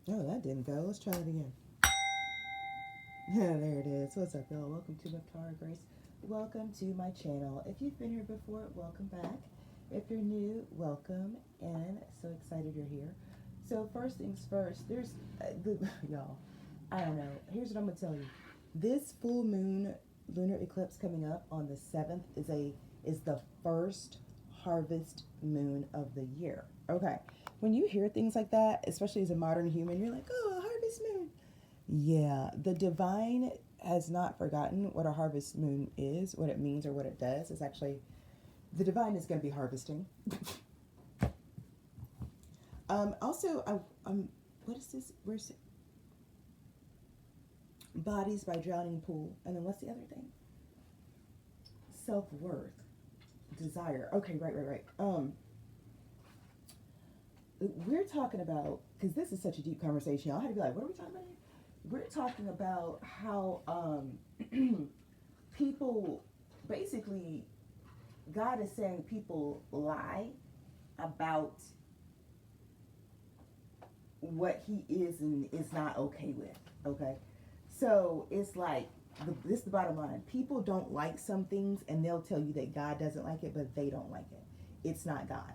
Oh, that didn't go. Let's try it again. There it is. What's up, y'all? Welcome to Nephtara Grace. Welcome to my channel. If you've been here before, welcome back. If you're new, welcome. And so excited you're here. So first things first, there's, y'all, I don't know. Here's what I'm going to tell you. This full moon lunar eclipse coming up on the 7th is the first harvest moon of the year. Okay. When you hear things like that, especially as a modern human, you're like, oh, a harvest moon. Yeah, the divine has not forgotten what a harvest moon is, what it means, or what it does. It's actually, the divine is going to be harvesting. Also, what is this? Where's it? Bodies by drowning pool. And then what's the other thing? Self-worth. Desire. Okay, right. We're talking about, because this is such a deep conversation, I had to be like, what are we talking about here? We're talking about how people, basically, God is saying people lie about what he is and is not okay with. Okay, so it's like this is the bottom line. People don't like some things, and they'll tell you that God doesn't like it, but they don't like it. It's not God.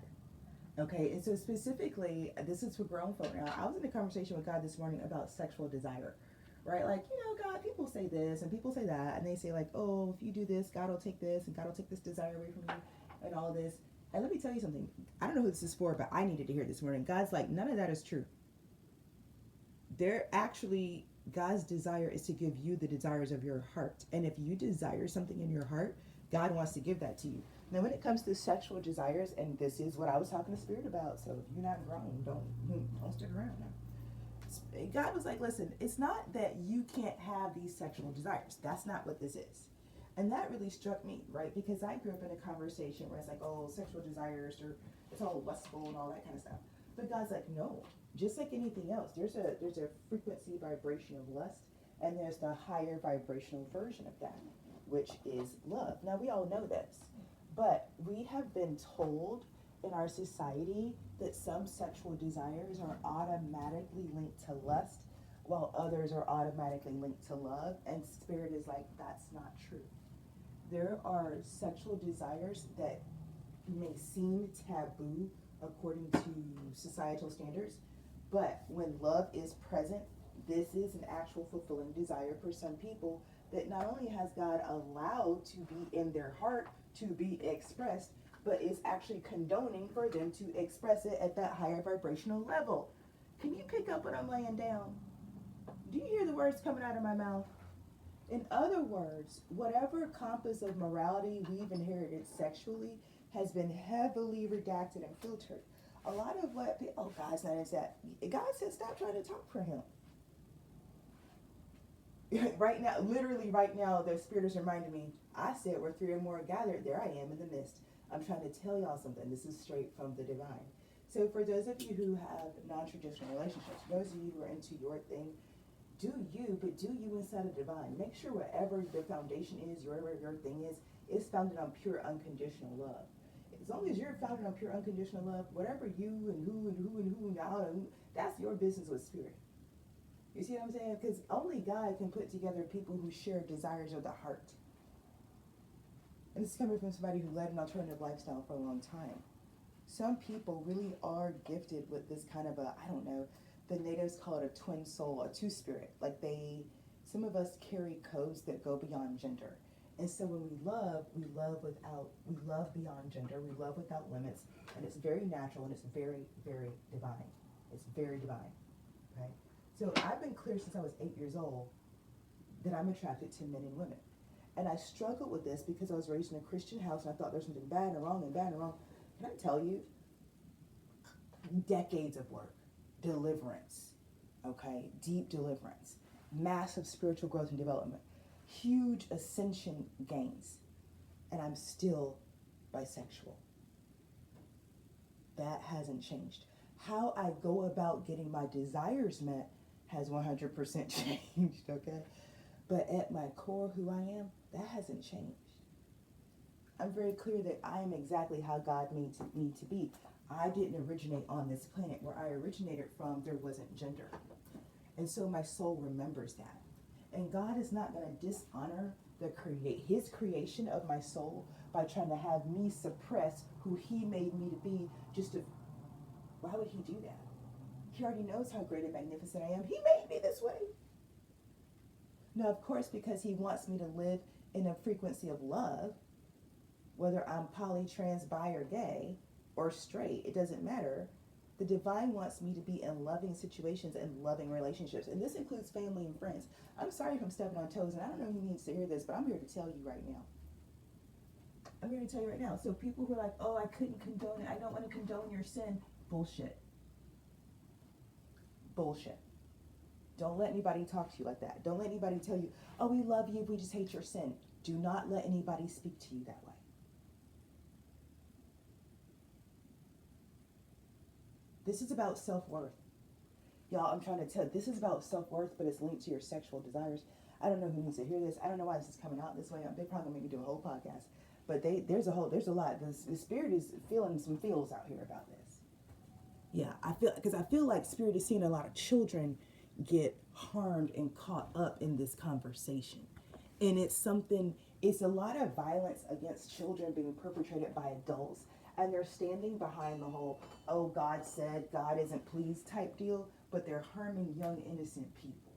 Okay, and so specifically, this is for grown folk now. I was in a conversation with God this morning about sexual desire, right? Like, God, people say this and people say that, and they say like, oh, if you do this, God will take this, and God will take this desire away from you, and all this. And let me tell you something. I don't know who this is for, but I needed to hear this morning. God's like, none of that is true. They're actually, God's desire is to give you the desires of your heart. And if you desire something in your heart, God wants to give that to you. Now, when it comes to sexual desires, and this is what I was talking to Spirit about, so if you're not grown, don't stick around now. God was like, listen, it's not that you can't have these sexual desires. That's not what this is. And that really struck me, right? Because I grew up in a conversation where it's like, oh, sexual desires, or it's all lustful and all that kind of stuff. But God's like, no, just like anything else, there's a frequency vibration of lust, and there's the higher vibrational version of that, which is love. Now we all know this, but we have been told in our society that some sexual desires are automatically linked to lust, while others are automatically linked to love. And Spirit is like, that's not true. There are sexual desires that may seem taboo according to societal standards, but when love is present, this is an actual fulfilling desire for some people that not only has God allowed to be in their heart to be expressed, but is actually condoning for them to express it at that higher vibrational level. Can you pick up what I'm laying down? Do you hear the words coming out of my mouth? In other words, whatever compass of morality we've inherited sexually has been heavily redacted and filtered. A lot of what people, oh, God's not into that. God said, stop trying to talk for him. Right now, literally right now, the Spirit is reminding me, I said where three or more are gathered, there I am in the midst. I'm trying to tell y'all something. This is straight from the divine. So for those of you who have non-traditional relationships, those of you who are into your thing, do you, but do you inside of divine. Make sure whatever the foundation is, whatever your thing is founded on pure unconditional love. As long as you're founded on pure unconditional love, whatever you and who and y'all, that's your business with Spirit. You see what I'm saying? Because only God can put together people who share desires of the heart. And this is coming from somebody who led an alternative lifestyle for a long time. Some people really are gifted with this kind of a, I don't know, the natives call it a twin soul, a two-spirit. Like some of us carry codes that go beyond gender. And so when we love beyond gender, we love without limits, and it's very natural, and it's very, very divine. It's very divine, okay? So I've been clear since I was 8 years old that I'm attracted to men and women. And I struggled with this because I was raised in a Christian house, and I thought there's something bad and wrong and bad and wrong. Can I tell you, decades of work, deliverance, okay, deep deliverance, massive spiritual growth and development, huge ascension gains, and I'm still bisexual. That hasn't changed. How I go about getting my desires met has 100% changed, okay? But at my core, who I am, that hasn't changed. I'm very clear that I am exactly how God made me to be. I didn't originate on this planet. Where I originated from, there wasn't gender. And so my soul remembers that. And God is not going to dishonor his creation of my soul by trying to have me suppress who he made me to be just to, why would he do that? He already knows how great and magnificent I am. He made me this way. Now, of course, because he wants me to live in a frequency of love, whether I'm poly, trans, bi, or gay, or straight, it doesn't matter. The divine wants me to be in loving situations and loving relationships. And this includes family and friends. I'm sorry if I'm stepping on toes, and I don't know who needs to hear this, but I'm here to tell you right now. I'm here to tell you right now. So people who are like, oh, I couldn't condone it. I don't want to condone your sin. Bullshit. Bullshit. Don't let anybody talk to you like that. Don't let anybody tell you, oh, we love you, we just hate your sin. Do not let anybody speak to you that way. This is about self-worth. Y'all, I'm trying to tell you, this is about self-worth, but it's linked to your sexual desires. I don't know who needs to hear this. I don't know why this is coming out this way. They probably gonna make me do a whole podcast. But there's a lot. The spirit is feeling some feels out here about this. Yeah, I feel like spirit is seeing a lot of children get harmed and caught up in this conversation. And it's a lot of violence against children being perpetrated by adults. And they're standing behind the whole, oh, God said, God isn't pleased type deal, but they're harming young, innocent people.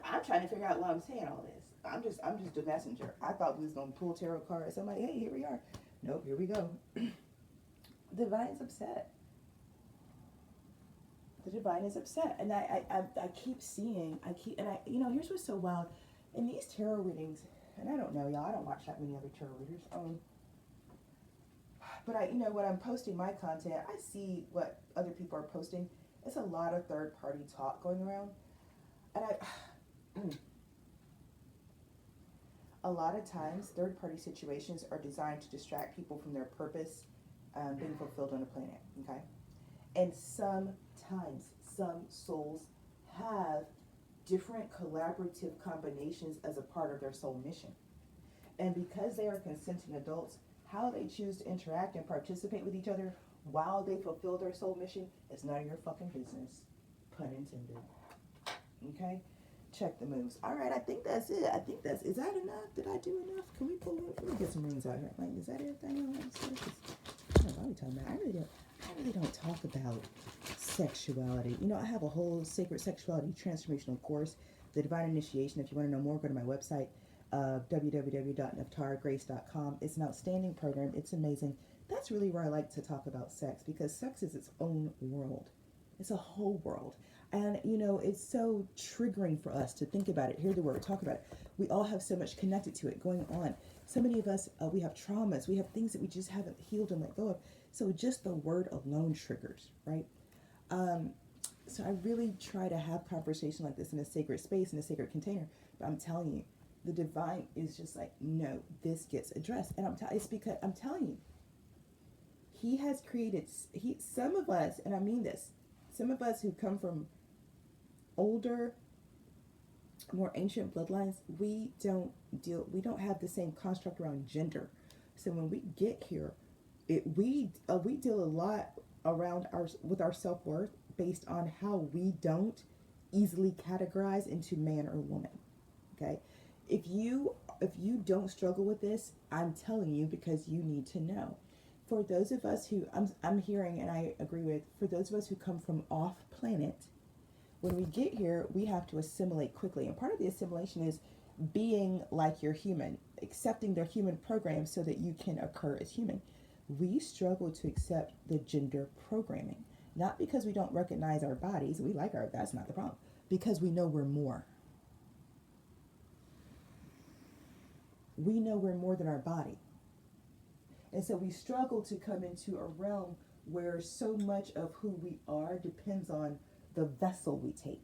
I'm trying to figure out why I'm saying all this. I'm just a messenger. I thought we was going to pull tarot cards. I'm like, hey, here we are. Nope, here we go. The divine's upset. The divine is upset. And I keep seeing, here's what's so wild. In these tarot readings, and I don't know, y'all, I don't watch that many other tarot readers. But when I'm posting my content, I see what other people are posting. It's a lot of third-party talk going around. And a lot of times, third-party situations are designed to distract people from their purpose being fulfilled on the planet, okay? And sometimes, some souls have different collaborative combinations as a part of their soul mission. And because they are consenting adults, how they choose to interact and participate with each other while they fulfill their soul mission is none of your fucking business. Pun intended. Okay? Check the moves. All right, I think that's it. Is that enough? Did I do enough? Can we pull it? Let me get some rings out here. Like, is that everything I want to say? I don't know what I'm talking about. I really don't talk about sexuality. I have a whole sacred sexuality transformational course, The Divine Initiation. If you want to know more, go to my website, www.nephtaragrace.com. It's an outstanding program. It's amazing. That's really where I like to talk about sex, because sex is its own world. It's a whole world. And, it's so triggering for us to think about it, hear the word, talk about it. We all have so much connected to it going on. So many of us, we have traumas. We have things that we just haven't healed and let go of. So just the word alone triggers, right? So I really try to have conversation like this in a sacred space, in a sacred container. But I'm telling you, the divine is just like, no, this gets addressed. And it's because I'm telling you, he has created, some of us, and I mean this, some of us who come from older, more ancient bloodlines, we don't have the same construct around gender. So when we get here, we deal a lot around with our self-worth based on how we don't easily categorize into man or woman. Okay, if you don't struggle with this, I'm telling you, because you need to know. For those of us who I'm hearing, and I agree with, for those of us who come from off planet, when we get here, we have to assimilate quickly. And part of the assimilation is being like you're human, accepting their human program so that you can occur as human. We struggle to accept the gender programming, not because we don't recognize our bodies. We like that's not the problem. Because we know we're more. We know we're more than our body. And so we struggle to come into a realm where so much of who we are depends on the vessel we take.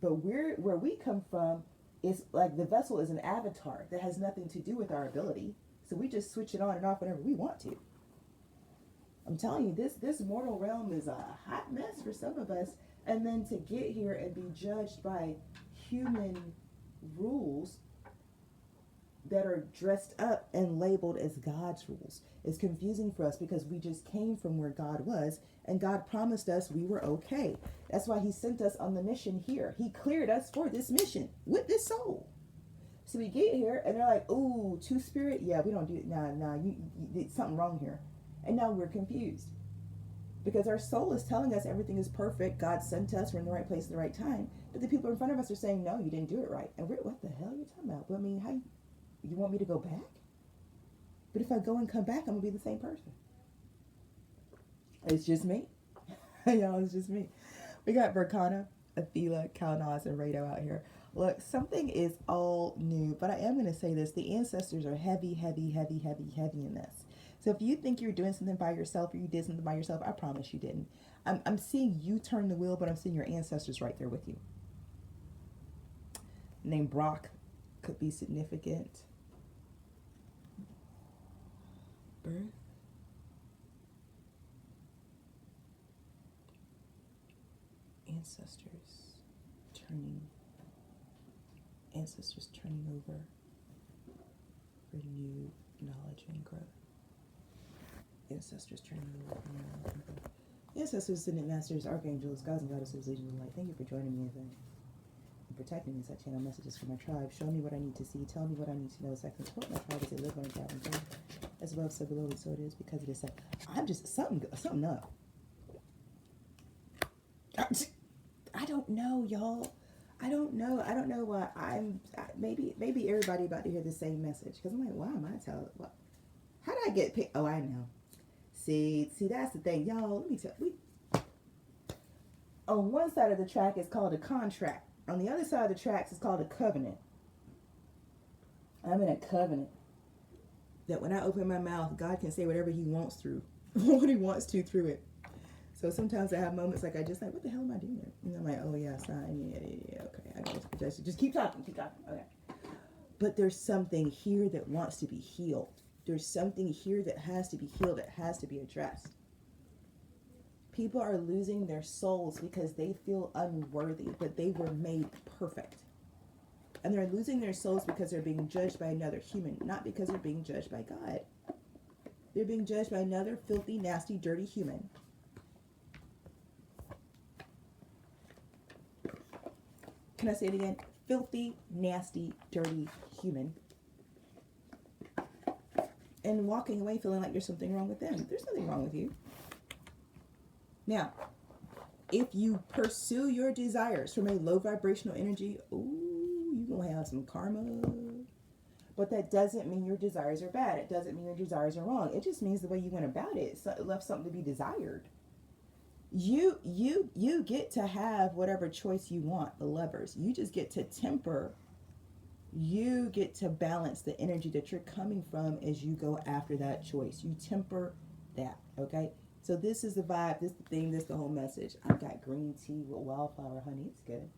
But where we come from is like the vessel is an avatar that has nothing to do with our ability. So we just switch it on and off whenever we want to. I'm telling you, this mortal realm is a hot mess for some of us. And then to get here and be judged by human rules that are dressed up and labeled as God's rules. It's confusing for us because we just came from where God was, and God promised us we were okay. That's why he sent us on the mission here. He cleared us for this mission with this soul. So we get here and they're like, "Ooh, two-spirit? Yeah, we don't do it. Nah, you did something wrong here." And now we're confused. Because our soul is telling us everything is perfect. God sent us. We're in the right place at the right time. But the people in front of us are saying, "No, you didn't do it right." And we're, what the hell are you talking about? But I mean, how you want me to go back? But if I go and come back, I'm going to be the same person. It's just me. Y'all, it's just me. We got Berkana, Athela, Kalnaz, and Rado out here. Look, something is all new. But I am going to say this. The ancestors are heavy, heavy, heavy, heavy, heavy in this. So if you think you're doing something by yourself or you did something by yourself, I promise you didn't. I'm seeing you turn the wheel, but I'm seeing your ancestors right there with you. Name Brock could be significant. Birth. Ancestors turning over for new knowledge and growth. Ancestors turning over for new knowledge and growth. Ancestors, ascended masters, archangels, gods and goddesses, legions of light. Thank you for joining me and protecting me as I channel messages for my tribe. Show me what I need to see. Tell me what I need to know so I can support my tribe as they live on a traveling tribe. As above, so below, so it is because it is so. I'm just something up. I don't know, y'all. I don't know why maybe everybody about to hear the same message because I'm like, why am I telling? How did I get picked? Oh, I know. See, that's the thing, y'all. Let me tell you. On one side of the track is called a contract. On the other side of the tracks is called a covenant. I'm in a covenant that when I open my mouth, God can say whatever he wants through, what he wants to through it. So sometimes I have moments like I just like, what the hell am I doing? And I'm like, oh yeah, sign, yeah, okay. I just keep talking, okay. But there's something here that wants to be healed. There's something here that has to be healed, that has to be addressed. People are losing their souls because they feel unworthy, but they were made perfect. And they're losing their souls because they're being judged by another human, not because they're being judged by God. They're being judged by another filthy, nasty, dirty human. Can I say it again? Filthy, nasty, dirty human. And walking away feeling like there's something wrong with them. There's nothing wrong with you. Now, if you pursue your desires from a low vibrational energy, you're going to have some karma. But that doesn't mean your desires are bad. It doesn't mean your desires are wrong. It just means the way you went about it left something to be desired. You get to have whatever choice you want, the levers. You just get to temper. You get to balance the energy that you're coming from as you go after that choice. You temper that, okay? So this is the vibe, this is the thing, this is the whole message. I've got green tea with wildflower honey. It's good.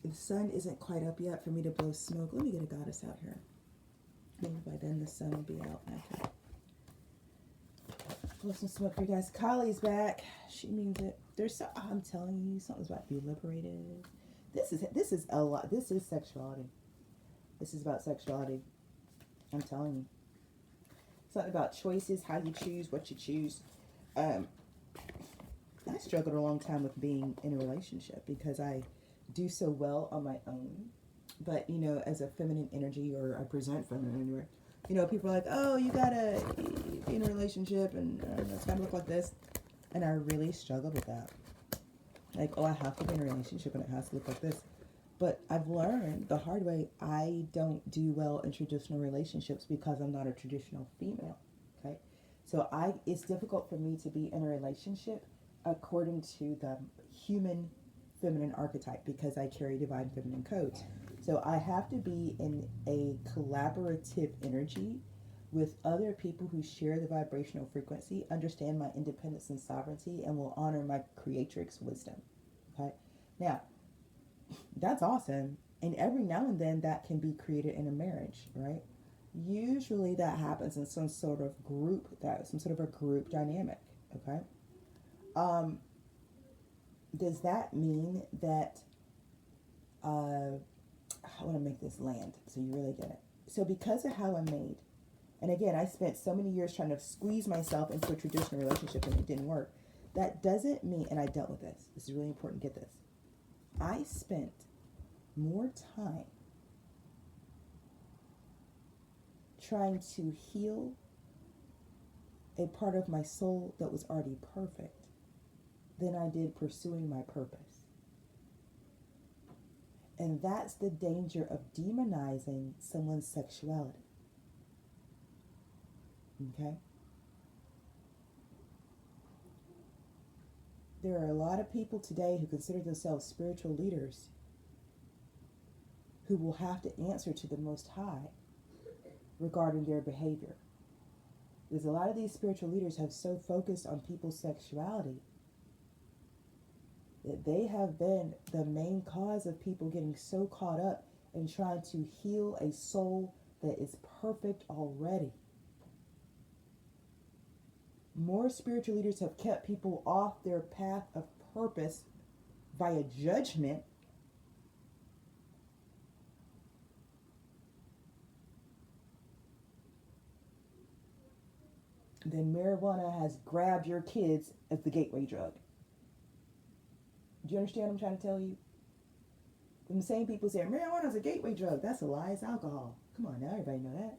The sun isn't quite up yet for me to blow smoke. Let me get a goddess out here. Maybe by then the sun will be out. Okay. Blow some smoke for you guys. Kali's back. She means it. I'm telling you, something's about to be liberated. This is a lot. This is sexuality. This is about sexuality. I'm telling you. Something about choices, how you choose, what you choose. I struggled a long time with being in a relationship because I do so well on my own. But, as a feminine energy, or I present feminine anyway, people are like, oh, you gotta be in a relationship and it's gotta look like this. And I really struggled with that. Like, I have to be in a relationship and it has to look like this. But I've learned the hard way, I don't do well in traditional relationships because I'm not a traditional female, okay? So it's difficult for me to be in a relationship according to the human feminine archetype because I carry divine feminine codes. So I have to be in a collaborative energy with other people who share the vibrational frequency, understand my independence and sovereignty, and will honor my creatrix wisdom, okay? Now, that's awesome. And every now and then that can be created in a marriage, right? Usually that happens in some sort of group, some sort of a group dynamic, okay? Does that mean that I want to make this land so you really get it. So because of how I'm made, and again, I spent so many years trying to squeeze myself into a traditional relationship and it didn't work. That doesn't mean, and I dealt with this. This is really important. Get this. I spent more time trying to heal a part of my soul that was already perfect than I did pursuing my purpose. And that's the danger of demonizing someone's sexuality. Okay? There are a lot of people today who consider themselves spiritual leaders who will have to answer to the Most High regarding their behavior. Because a lot of these spiritual leaders have so focused on people's sexuality that they have been the main cause of people getting so caught up in trying to heal a soul that is perfect already. More spiritual leaders have kept people off their path of purpose via judgment than marijuana has grabbed your kids as the gateway drug. Do you understand what I'm trying to tell you? When the same people say marijuana is a gateway drug, that's a lie, it's alcohol. Come on now, everybody know that.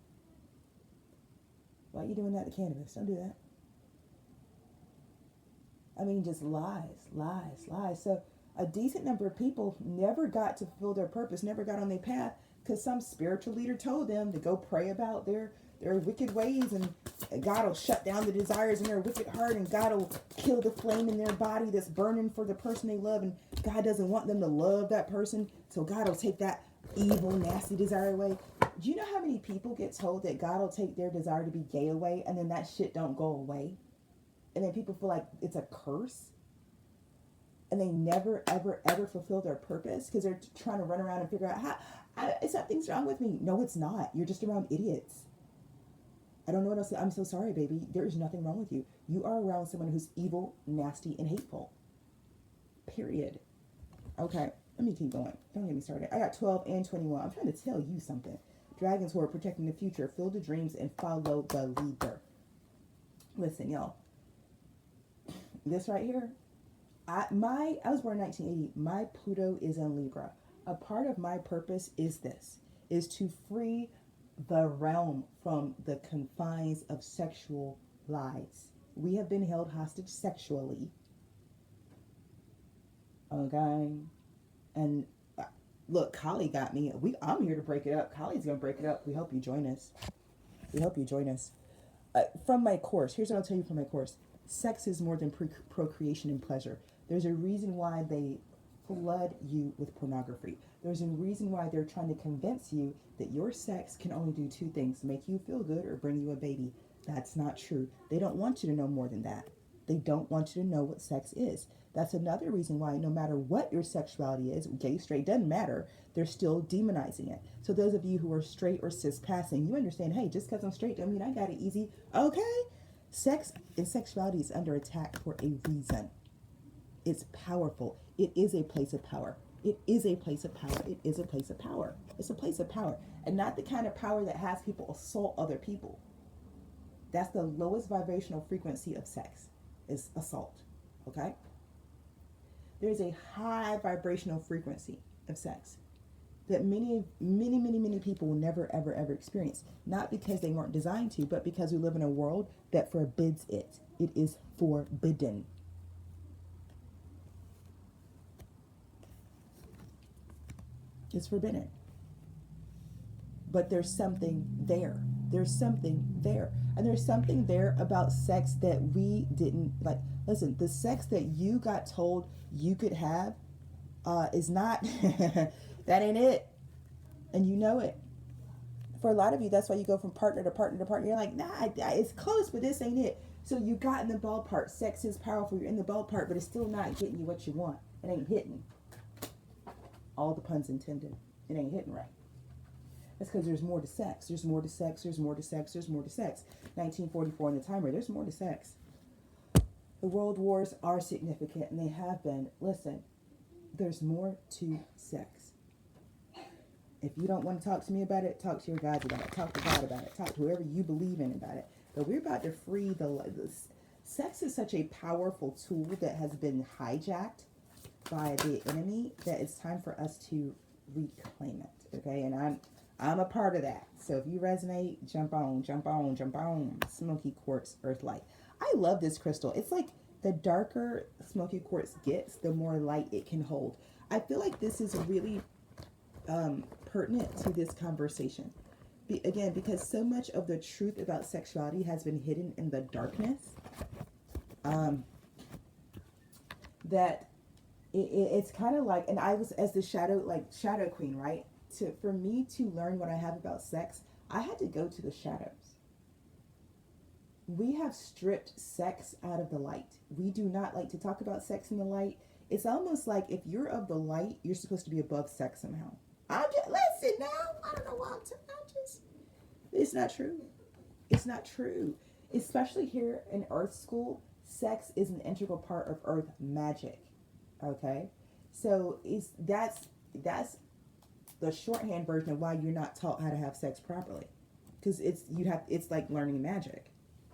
Why are you doing that to cannabis? Don't do that. I mean, just lies, lies, lies. So a decent number of people never got to fulfill their purpose, never got on their path, because some spiritual leader told them to go pray about their wicked ways, and God will shut down the desires in their wicked heart, and God will kill the flame in their body that's burning for the person they love, and God doesn't want them to love that person, so God will take that evil, nasty desire away. Do you know how many people get told that God will take their desire to be gay away, and then that shit don't go away? And then people feel like it's a curse, and they never, ever, ever fulfill their purpose because they're trying to run around and figure out how, something's wrong with me. No, it's not. You're just around idiots. I don't know what else. I'm so sorry, baby. There is nothing wrong with you. You are around someone who's evil, nasty, and hateful. Period. Okay, let me keep going. Don't get me started. I got 12 and 21. I'm trying to tell you something. Dragons who are protecting the future, fill the dreams, and follow the leader. Listen, y'all. This right here, I was born in 1980. My Pluto is in Libra. A part of my purpose is to free the realm from the confines of sexual lies. We have been held hostage sexually. Okay. And look, Kali got me. I'm here to break it up. Kali's going to break it up. We hope you join us. From my course, here's what I'll tell you from my course. Sex is more than procreation and pleasure. There's a reason why they flood you with pornography. There's a reason why they're trying to convince you that your sex can only do two things: make you feel good or bring you a baby. That's not true. They don't want you to know more than that. They don't want you to know what sex is. That's another reason why no matter what your sexuality is, gay, straight, doesn't matter, they're still demonizing it. So those of you who are straight or cis passing, you understand, hey, just because I'm straight doesn't mean I got it easy. Okay? Sex and sexuality is under attack for a reason. It's powerful. It is a place of power. It is a place of power. It is a place of power. It's a place of power. And not the kind of power that has people assault other people. That's the lowest vibrational frequency of sex, is assault. Okay? There's a high vibrational frequency of sex that many people will never, ever, ever experience. Not because they weren't designed to, but because we live in a world that forbids it. It is forbidden. It's forbidden. But there's something there. There's something there. And there's something there about sex that we didn't like. Listen, the sex that you got told you could have is not, that ain't it. And you know it. For a lot of you, that's why you go from partner to partner to partner. You're like, nah, it's close, but this ain't it. So you got in the ballpark. Sex is powerful. You're in the ballpark, but it's still not getting you what you want. It ain't hitting. All the puns intended. It ain't hitting right. That's because there's more to sex. There's more to sex. There's more to sex. There's more to sex. 1944 in the timer. There's more to sex. The world wars are significant, and they have been. Listen, there's more to sex. If you don't want to talk to me about it, talk to your guides about it. Talk to God about it. Talk to whoever you believe in about it. But we're about to free the sex is such a powerful tool that has been hijacked by the enemy that it's time for us to reclaim it. Okay, and I'm a part of that. So if you resonate, jump on, jump on, jump on. Smoky quartz, earth light. I love this crystal. It's like the darker smoky quartz gets, the more light it can hold. I feel like this is really pertinent to this conversation. Again, because so much of the truth about sexuality has been hidden in the darkness, that it's kind of like, and I was as the shadow queen, right? For me to learn what I have about sex, I had to go to the shadows. We have stripped sex out of the light. We do not like to talk about sex in the light. It's almost like if you're of the light, you're supposed to be above sex somehow. I'm just, listen now, I don't know why it's not true. It's not true. Especially here in Earth School, sex is an integral part of Earth magic. Okay? So that's the shorthand version of why you're not taught how to have sex properly. Because it's like learning magic.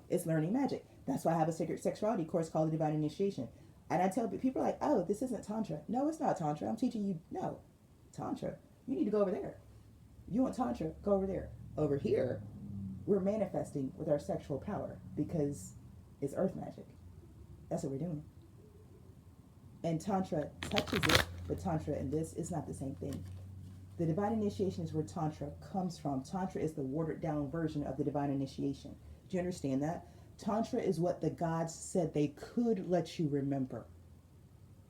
It's learning magic. That's why I have a sacred sexuality course called the Divine Initiation. And I tell people like, oh, this isn't Tantra. No, it's not Tantra. I'm teaching you, no. Tantra. You need to go over there. You want Tantra, go over there. Over here, we're manifesting with our sexual power because it's earth magic. That's what we're doing. And Tantra touches it, but Tantra and this is not the same thing. The Divine Initiation is where Tantra comes from. Tantra is the watered down version of the Divine Initiation. Do you understand that? Tantra is what the gods said they could let you remember.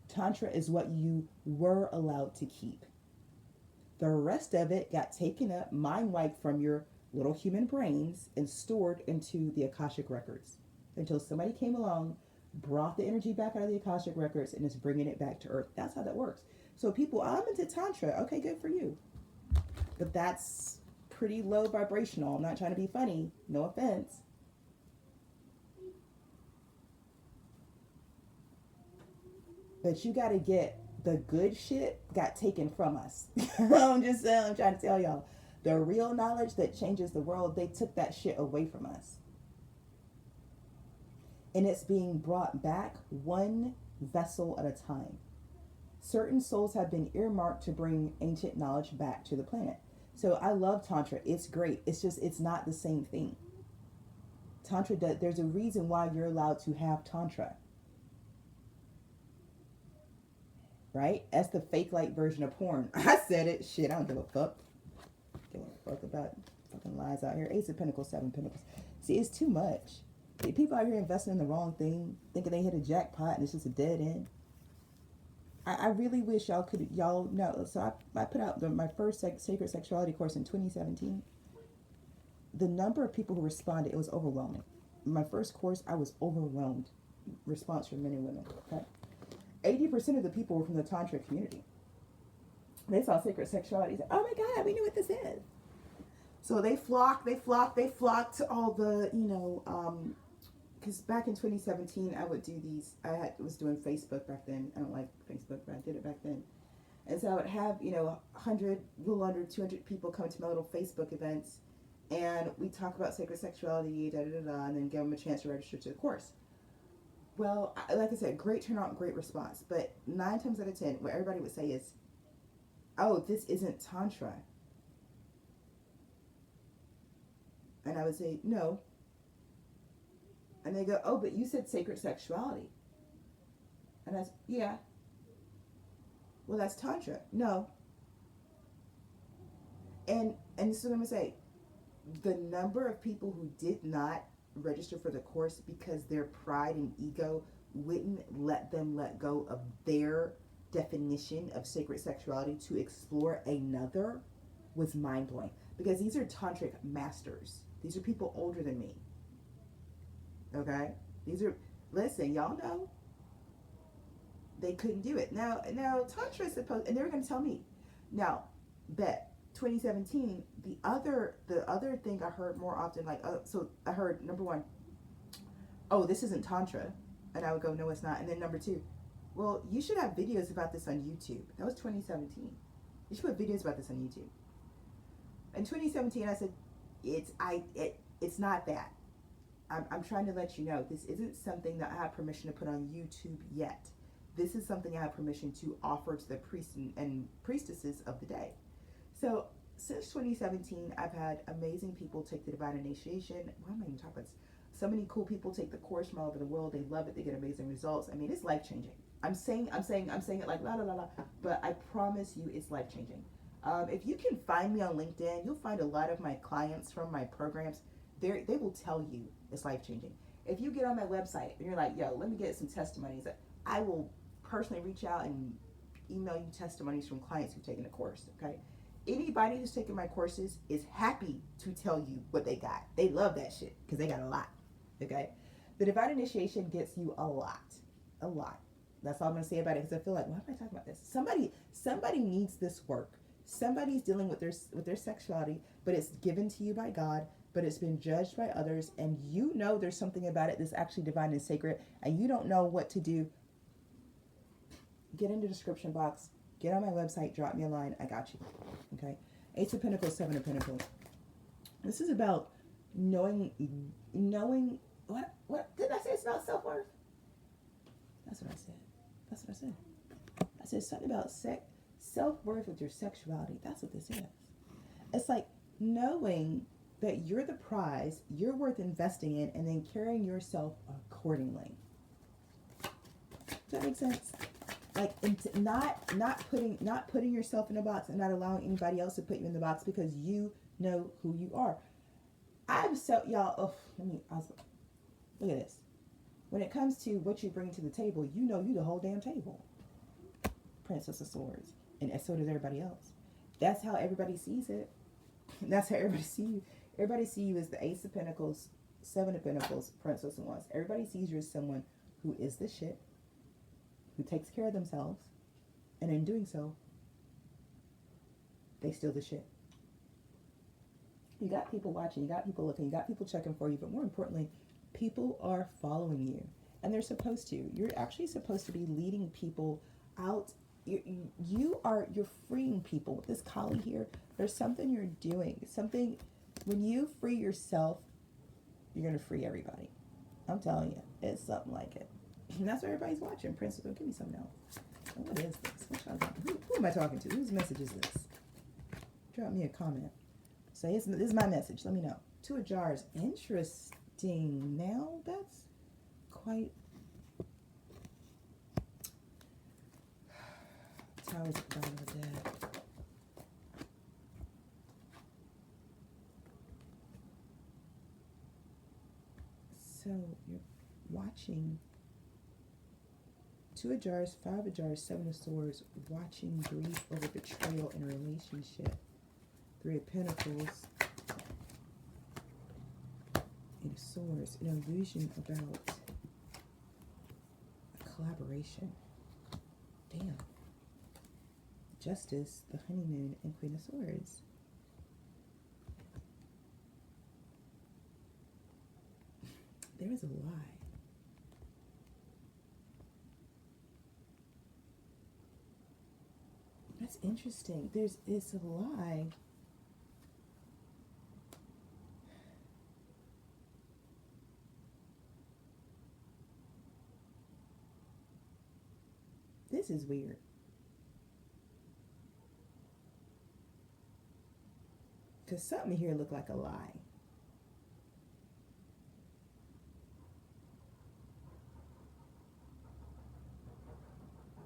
Tantra is what you were allowed to keep. The rest of it got taken up, mind wiped from your little human brains and stored into the Akashic records until somebody came along, brought the energy back out of the Akashic records, and is bringing it back to Earth. That's how that works. So people, I'm into Tantra. Okay, good for you. But that's pretty low vibrational. I'm not trying to be funny. No offense. But you got to get the good shit got taken from us. I'm trying to tell y'all. The real knowledge that changes the world, they took that shit away from us. And it's being brought back one vessel at a time. Certain souls have been earmarked to bring ancient knowledge back to the planet. So I love Tantra. It's great. It's just, it's not the same thing. Tantra, there's a reason why you're allowed to have Tantra. Right? That's the fake light version of porn. I said it. Shit, I don't give a fuck. Give a fuck about fucking lies out here. Ace of Pentacles, 7 Pentacles. See, it's too much. People out here investing in the wrong thing, thinking they hit a jackpot and it's just a dead end. I really wish y'all know. So I put out my first sacred sexuality course in 2017. The number of people who responded, it was overwhelming. My first course, I was overwhelmed. Response from men and women. Okay. 80% of the people were from the Tantra community. They saw sacred sexuality. Said, oh my God, we knew what this is. So they flocked to all the, because back in 2017, I would do these, was doing Facebook back then. I don't like Facebook, but I did it back then. And so I would have, 100, a little under 200 people come to my little Facebook events. And we talk about sacred sexuality, and then give them a chance to register to the course. Well, like I said, great turnout, great response. But 9 times out of 10, what everybody would say is, oh, this isn't Tantra. And I would say, no. And they go, oh, but you said sacred sexuality. And I said, yeah. Well, that's Tantra. No. And this is what I'm going to say. The number of people who did not register for the course because their pride and ego wouldn't let them let go of their definition of sacred sexuality to explore another was mind-blowing. Because these are tantric masters. These are people older than me. Okay? Listen, y'all know. They couldn't do it. Now Tantra is supposed, and they were going to tell me. Now, bet 2017, the other thing I heard more often, so I heard, number one, oh, this isn't Tantra. And I would go, no, it's not. And then number 2, well, you should have videos about this on YouTube. That was 2017. You should put videos about this on YouTube. In 2017, I said, it's not that. I'm trying to let you know this isn't something that I have permission to put on YouTube yet. This is something I have permission to offer to the priests and priestesses of the day. So since 2017, I've had amazing people take the divine initiation. Why am I even talking about this? So many cool people take the course from all over the world. They love it. They get amazing results. I mean, it's life changing. I'm saying it like la la la la, but I promise you, it's life changing. If you can find me on LinkedIn, you'll find a lot of my clients from my programs. They will tell you it's life changing. If you get on my website and you're like, yo, let me get some testimonies, I will personally reach out and email you testimonies from clients who've taken the course. Okay. Anybody who's taken my courses is happy to tell you what they got. They love that shit because they got a lot. Okay. The divine initiation gets you a lot. A lot. That's all I'm going to say about it, because I feel like, why am I talking about this? Somebody needs this work. Somebody's dealing with their sexuality, but it's given to you by God, but it's been judged by others, and you know there's something about it that's actually divine and sacred, and you don't know what to do. Get in the description box. Get on my website. Drop me a line. I got you. Okay? Ace of Pentacles, Seven of Pentacles. This is about knowing. What did I say? It's about self-worth. That's what I said. That's what I said. I said something about self-worth with your sexuality. That's what this is. It's like knowing that you're the prize, you're worth investing in, and then carrying yourself accordingly. Does that make sense? Like, not putting yourself in a box and not allowing anybody else to put you in the box, because you know who you are. Y'all. Look at this. When it comes to what you bring to the table, you know you the whole damn table. Princess of Swords. And so does everybody else. That's how everybody sees it. That's how everybody sees you. Everybody sees you as the Ace of Pentacles, Seven of Pentacles, Princess of Wands. Everybody sees you as someone who is the shit, who takes care of themselves, and in doing so, they steal the shit. You got people watching, you got people looking, you got people checking for you, but more importantly, people are following you, and they're supposed to. You're actually supposed to be leading people out. You're freeing people with this Kali here. There's something you're doing. Something, when you free yourself, you're gonna free everybody. I'm telling you, it's something like it. And that's what everybody's watching. Princess, give me something else. What is this? Who am I talking to? Whose message is this? Drop me a comment. Say, this is my message. Let me know. Two of Jars. Interesting. Now, that's quite... Towers at the bottom of the deck. So, you're watching... Two of Jars, Five of Jars, Seven of Swords, watching grief over betrayal in a relationship. Three of Pentacles, Eight of Swords, an illusion about a collaboration. Damn. Justice, the Honeymoon, and Queen of Swords. There is a lie. That's interesting. It's a lie. This is weird. Because something here looked like a lie.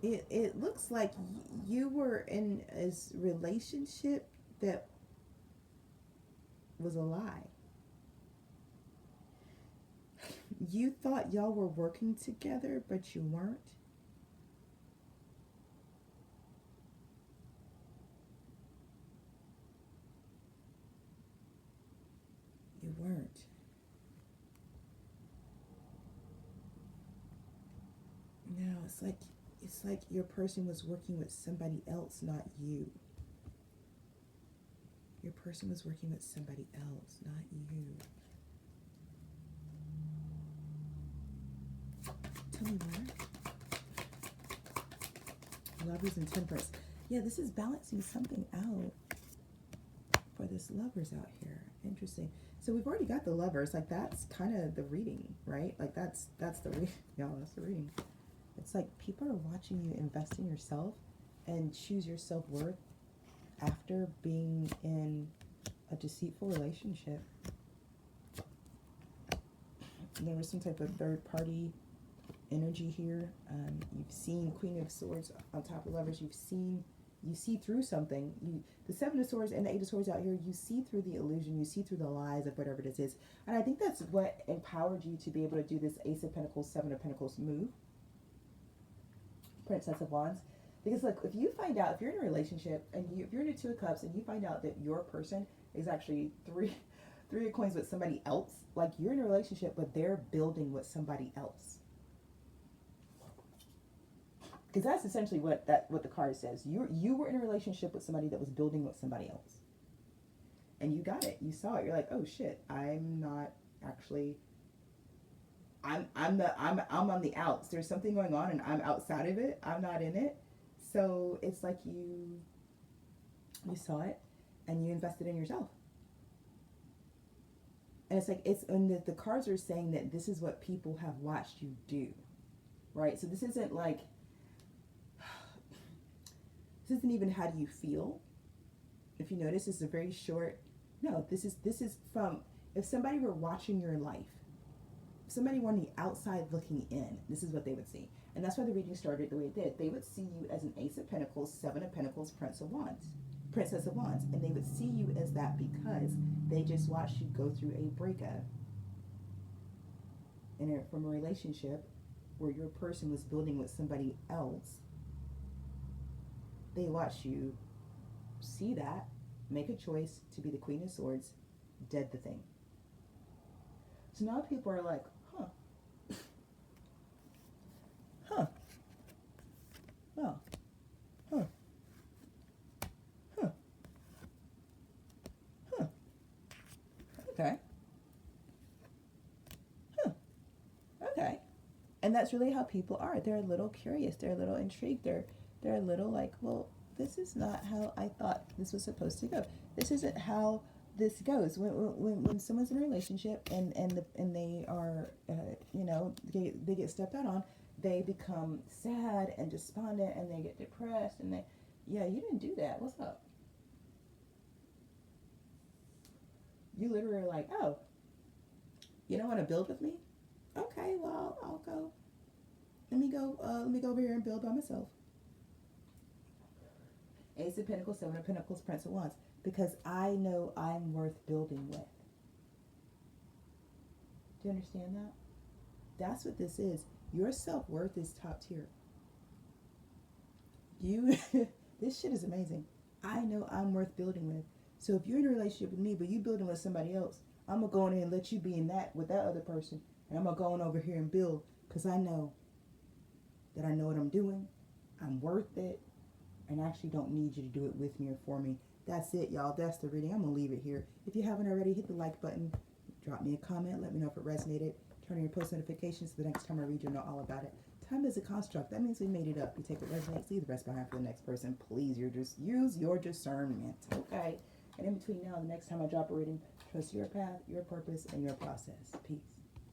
It looks like you were in a relationship that was a lie. You thought y'all were working together, but you weren't. You weren't. No, it's like your person was working with somebody else, not you. Your person was working with somebody else, not you. Tell me more. Lovers and Temperance. Yeah, this is balancing something out for this Lovers out here. Interesting. So we've already got the Lovers. Like, that's kind of the reading, right? Like, that's the reading. Y'all, that's the reading. It's like people are watching you invest in yourself and choose your self-worth after being in a deceitful relationship. There was some type of third-party energy here. You've seen Queen of Swords on top of Lovers. You see through something. The Seven of Swords and the Eight of Swords out here, you see through the illusion, you see through the lies of whatever this is. And I think that's what empowered you to be able to do this Ace of Pentacles, Seven of Pentacles move. Princess of Wands. Because look, if you find out, if you're in a relationship and if you're in a Two of Cups and you find out that your person is actually three of Coins with somebody else, like you're in a relationship but they're building with somebody else. Because that's essentially what the card says. You were in a relationship with somebody that was building with somebody else. And you got it. You saw it. You're like, oh shit, I'm not actually I'm on the outs. There's something going on and I'm outside of it. I'm not in it. So it's like you saw it and you invested in yourself. And it's like and the cards are saying that this is what people have watched you do. Right? So this isn't like this isn't even how do you feel. If you notice, this is a very short. No, this is from if somebody were watching your life, if somebody were on the outside looking in, this is what they would see. And that's why the reading started the way it did. They would see you as an Ace of Pentacles, Seven of Pentacles, Princess of Wands. And they would see you as that because they just watched you go through a breakup from a relationship where your person was building with somebody else. They watched you see that, make a choice to be the Queen of Swords, dead the thing. So now people are like, huh. Well, okay. Okay. And that's really how people are. They're a little curious. They're a little intrigued. They're a little like, well, this is not how I thought this was supposed to go. This isn't how this goes. When someone's in a relationship and they are, they get stepped out on, they become sad and despondent and they get depressed and you didn't do that. What's up? You literally are like, oh, you don't want to build with me? Okay, well, I'll go. Let me go over here and build by myself. Ace of Pentacles, Seven of Pentacles, Prince of Wands. Because I know I'm worth building with. Do you understand that? That's what this is. Your self-worth is top tier. This shit is amazing. I know I'm worth building with. So if you're in a relationship with me, but you building with somebody else, I'm going to go in and let you be in that with that other person. And I'm going to go on over here and build. Because I know that I know what I'm doing. I'm worth it. And I actually don't need you to do it with me or for me. That's it, y'all. That's the reading. I'm going to leave it here. If you haven't already, hit the like button. Drop me a comment. Let me know if it resonated. Turn on your post notifications so the next time I read, you'll know all about it. Time is a construct. That means we made it up. You take what resonates, leave the rest behind for the next person. Please, use your discernment, okay? And in between now and the next time I drop a reading, trust your path, your purpose, and your process. Peace.